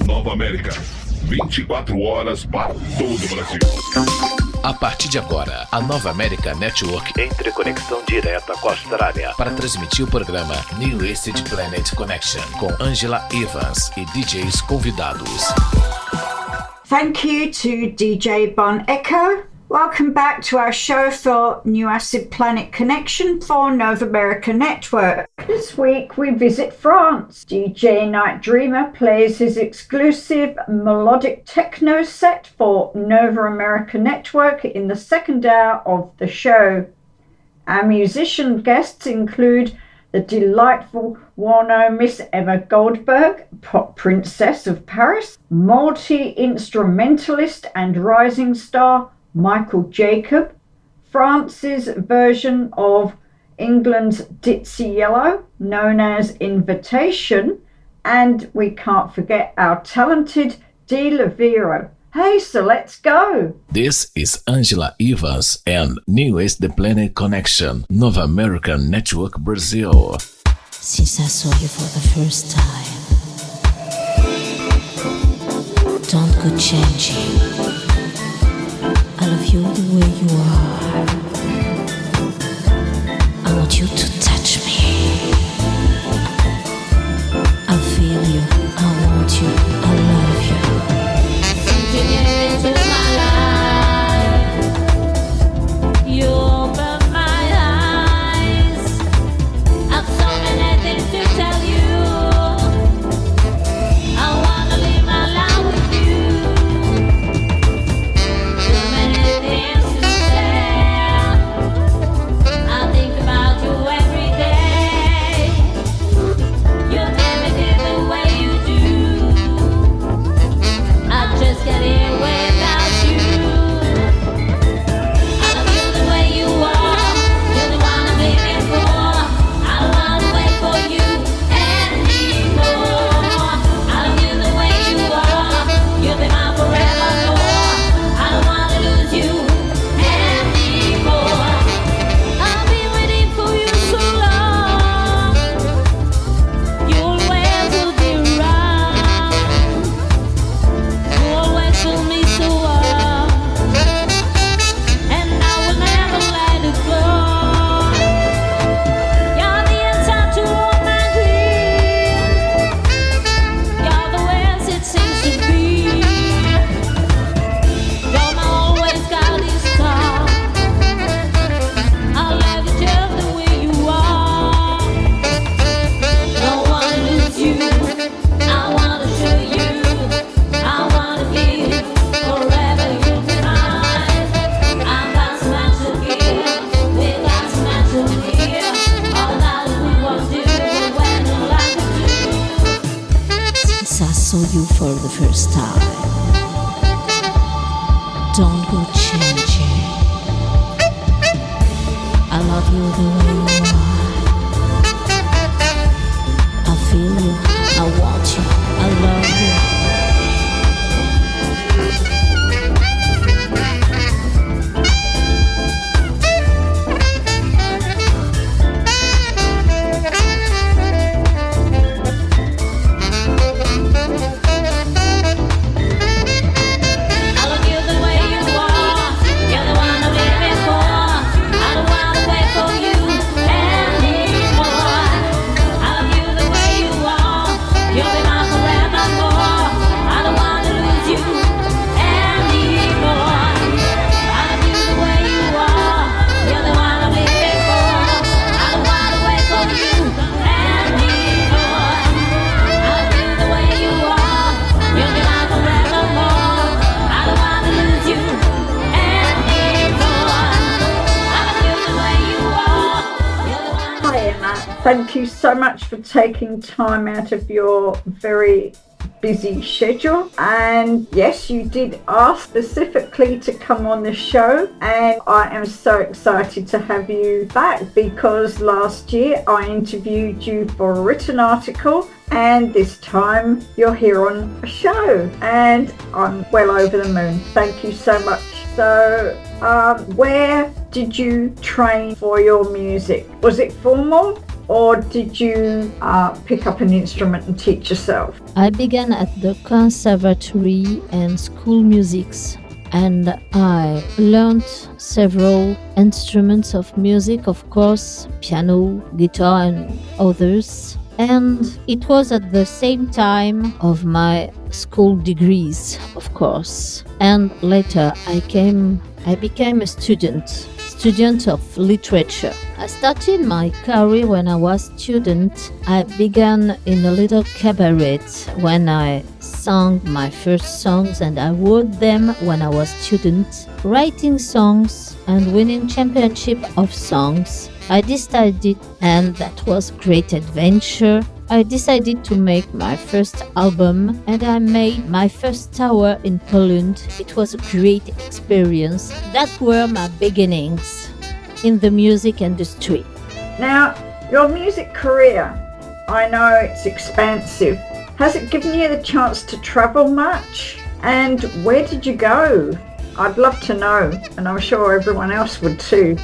Novamerica, 24 horas para todo o Brasil. A partir de agora, a Novamerica Network entra em conexão direta com a Austrália para transmitir o programa New Planet Connection com Angela Evans e DJs convidados. Thank you to DJ Bon Echo. Welcome back to our show for New Acid Planet Connection for Novamerica Network. This week we visit France. DJ Night Dreamer plays his exclusive melodic techno set for Novamerica Network in the second hour of the show. Our musician guests include the delightful, well-known Miss Emma Goldberg, pop princess of Paris, multi-instrumentalist and rising star Michael Jacob, France's version of England's Ditsy Yellow, known as Invitation, and we can't forget our talented Di Lavero. Hey, so let's go! This is Angela Evans and New Planet Connection, Novamerica Network Brazil. Since I saw you for the first time, don't go changing. I love you the way you are. I want you to touch me. I feel you, I want you, I love you. Since you came into my life, you opened my eyes. I've so many things to tell you. I wanna live my life with you. Too many things to say. I think about you every day. You never did the way you do. I just can't live without you. I love you the way you are. You're the one I'm living for. I don't wanna wait for you anymore. I love you the way you are. You'll be mine forevermore. I don't wanna lose you anymore. I've been waiting for you so long. You always will be around. You always fill me so up, and I will never let it go. You're the answer to all my dreams. You're the way it seems to be. You're my always guiding star. I love you just the way you are. Don't wanna lose you. I wanna show you. I wanna give forever. You'll be mine. I've got so much to give. We got so much to live. All that we want to do when you like to do. Since I saw you for the first time, don't go changing. I love you the way you are. I feel you, I want you, I love you. I love you the way you are. You're the one I'm living for. I don't wanna wait for you anymore. I love you the way you are. You'll be mine forevermore. I don't wanna lose you anymore. I love you the way you are. You're the one I'm living for. I don't wanna wait for you anymore. I love you the way you are. You'll be mine forevermore. I don't wanna lose you anymore. I love you the way you are. You're the one. Hi Emma, thank you so much for taking time out of your very busy schedule. And yes, you did ask specifically to come on the show, and I am so excited to have you back because last year I interviewed you for a written article, and this time you're here on a show, and I'm well over the moon. Thank you so much. So where did you train for your music? Was it formal or did you pick up an instrument and teach yourself? I began at the conservatory and school musics, and I learned several instruments of music, of course, piano, guitar, and others. And it was at the same time of my school degrees, of course. And later I became a student of literature. I started my career when I was student. I began in a little cabaret when I sang my first songs, and I wrote them when I was student, writing songs and winning championship of songs. I decided, and that was great adventure, I decided to make my first album, and I made my first tour in Poland. It was a great experience. That were my beginnings in the music industry. Now, your music career, I know it's expansive. Has it given you the chance to travel much? And where did you go? I'd love to know, and I'm sure everyone else would too.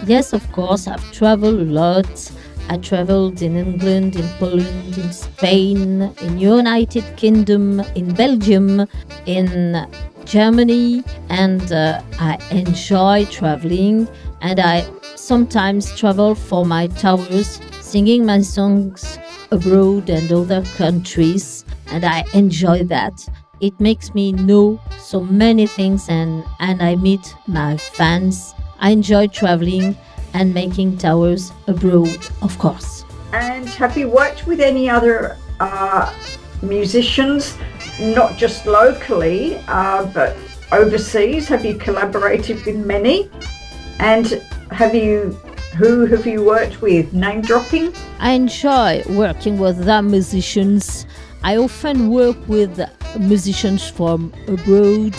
Yes, of course, I've traveled a lot. I traveled in England, in Poland, in Spain, in United Kingdom, in Belgium, in Germany, and I enjoy traveling, and I sometimes travel for my tours, singing my songs abroad and other countries, and I enjoy that. It makes me know so many things, and I meet my fans. I enjoy traveling and making tours abroad, of course. And have you worked with any other musicians, not just locally, but overseas? Have you collaborated with many? And who have you worked with? Name dropping? I enjoy working with the musicians. I often work with musicians from abroad.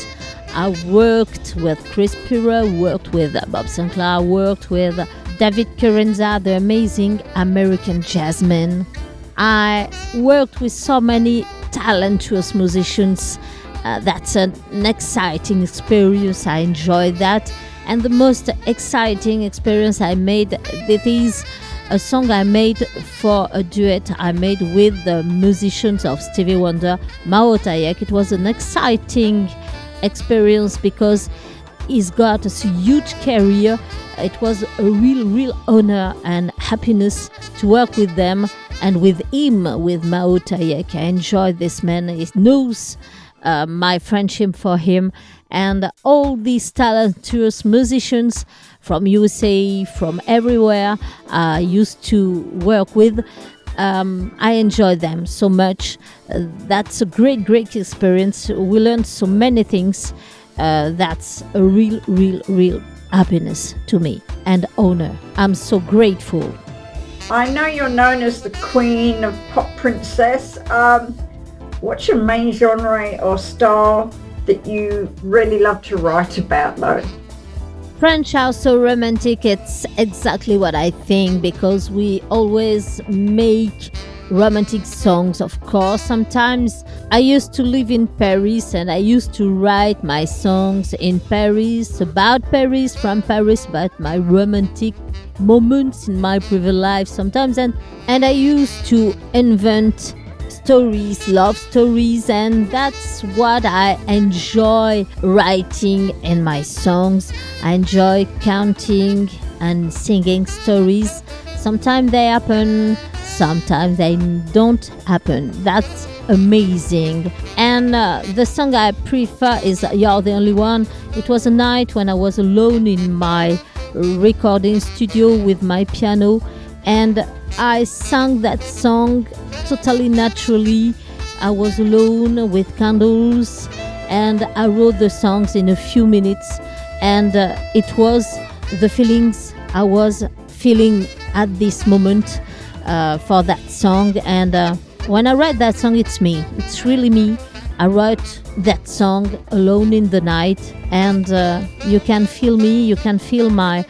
I worked with Chris Pira, worked with Bob Sinclair, worked with David Carenza, the amazing American jazzman. I worked with so many talented musicians. That's an exciting experience. I enjoyed that. And the most exciting experience I made, it is a song I made for a duet I made with the musicians of Stevie Wonder, Mao Tayek. It was an exciting experience because he's got a huge career. It was a real honor and happiness to work with them and with him, with Mao Tayek. I enjoy this man. He knows my friendship for him, and all these talented musicians from USA, from everywhere I used to work with. I enjoy them so much. That's a great experience. We learned so many things. That's a real happiness to me and honor. I'm so grateful. I know you're known as the Queen of Pop Princess. What's your main genre or style that you really love to write about, though? French are so romantic. It's exactly what I think, because we always make romantic songs, of course. Sometimes I used to live in Paris, and I used to write my songs in Paris, about Paris, from Paris, about my romantic moments in my private life sometimes, and I used to invent stories, love stories, and that's what I enjoy writing in my songs. I enjoy counting and singing stories. Sometimes they happen, sometimes they don't happen. That's amazing. And the song I prefer is You're the Only One. It was a night when I was alone in my recording studio with my piano, and I sang that song totally naturally. I was alone with candles, and I wrote the songs in a few minutes, and it was the feelings I was feeling at this moment for that song. And when I write that song, it's me. It's really me. I wrote that song alone in the night, and you can feel me, you can feel my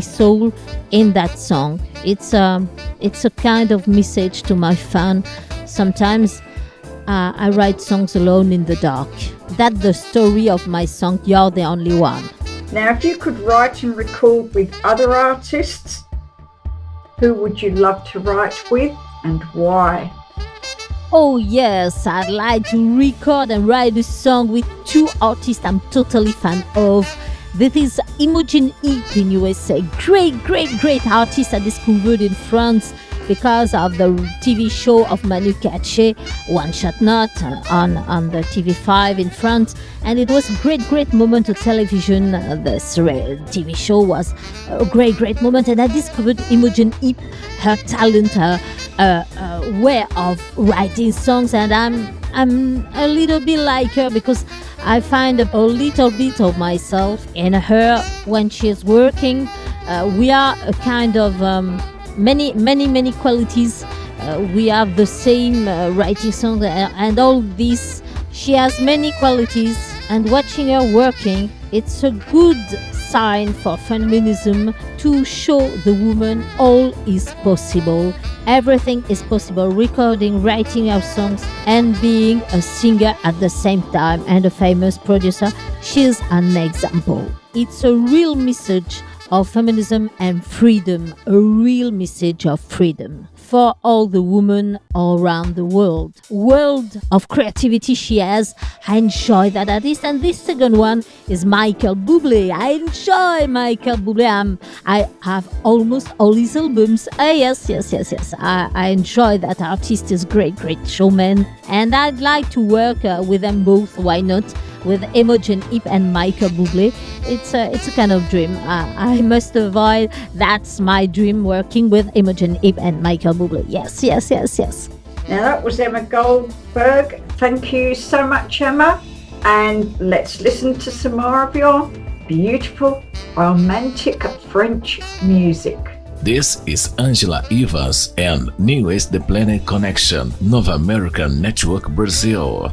soul in that song. It's a kind of message to my fan. Sometimes I write songs alone in the dark. That's the story of my song, You're the Only One. Now, if you could write and record with other artists, Who would you love to write with and why? Oh yes, I'd like to record and write a song with two artists I'm totally fan of. This is Imogen Heap in USA. Great artist I discovered in France because of the TV show of Manu Katché, One Shot Not, on the TV5 in France. And it was a great moment of television. This TV show was a great moment. And I discovered Imogen Heap, her talent, her way of writing songs. And I'm a little bit like her because I find a little bit of myself in her when she's working. We are a kind of many qualities. We have the same writing songs and all this. She has many qualities, and watching her working, it's a good sign for feminism to show the woman all is possible. Everything is possible. Recording, writing our songs, and being a singer at the same time, and a famous producer. She's an example. It's a real message of feminism and freedom, a real message of freedom for all the women all around the world. World of creativity she has. I enjoy that artist. And this second one is Michael Bublé. I enjoy Michael Bublé. I have almost all his albums. Yes. I enjoy that artist. Is great showman. And I'd like to work with them both. Why not? With Imogen Heap and Michael Bublé. It's a kind of dream. I must avoid. That's my dream, working with Imogen Heap and Michael Bublé. Yes. Now that was Emma Goldberg. Thank you so much, Emma. And let's listen to some more of your beautiful, romantic French music. This is Angela Evans and New is the Planet Connection, Novamerica Network Brazil.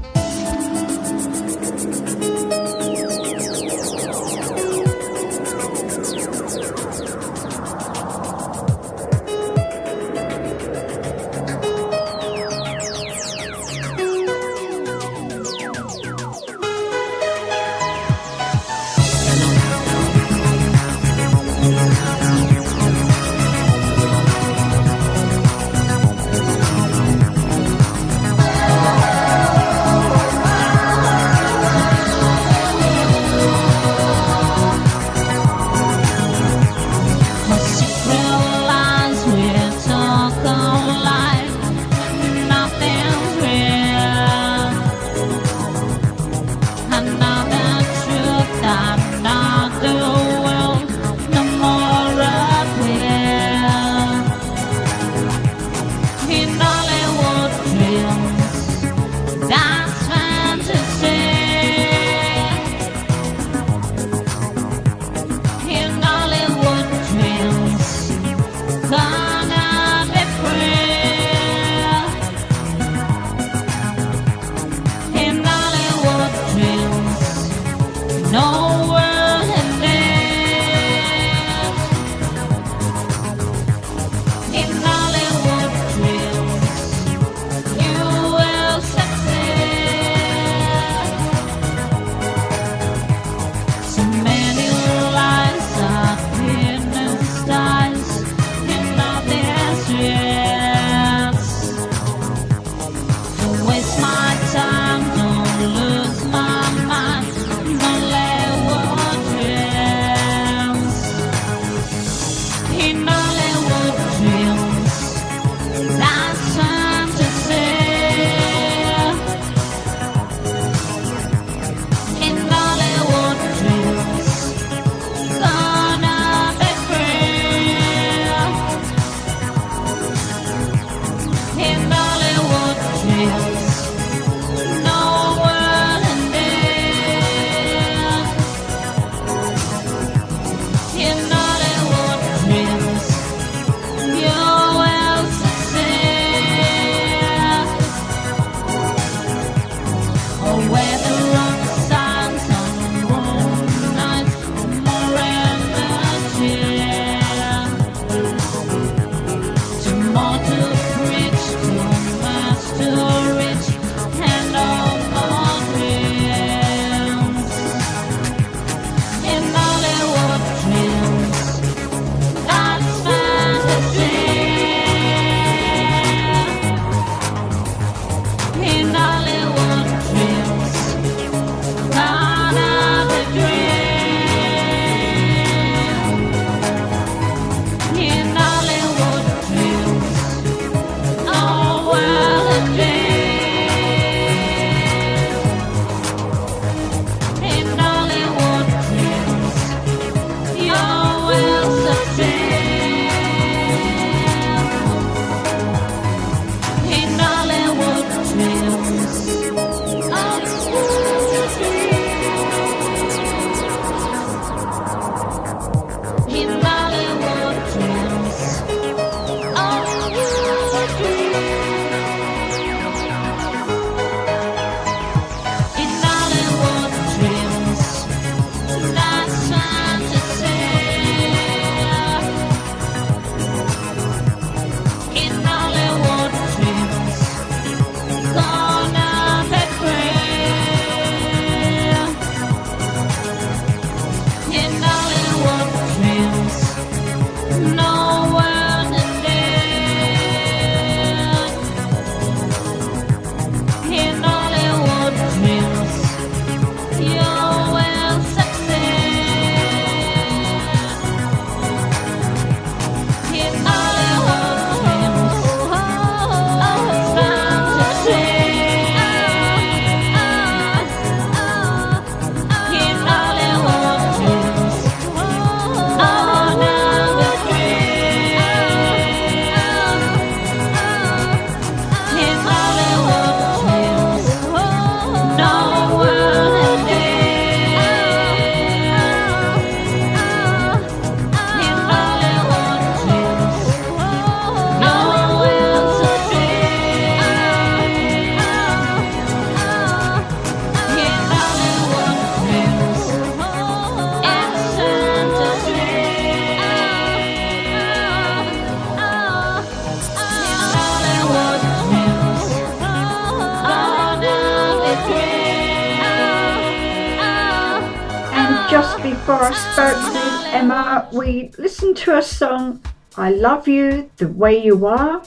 before I spoke with Emma, we listened to a song, I Love You the Way You Are,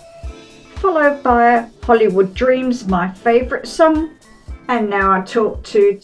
followed by Hollywood Dreams, my favourite song. And now I talk to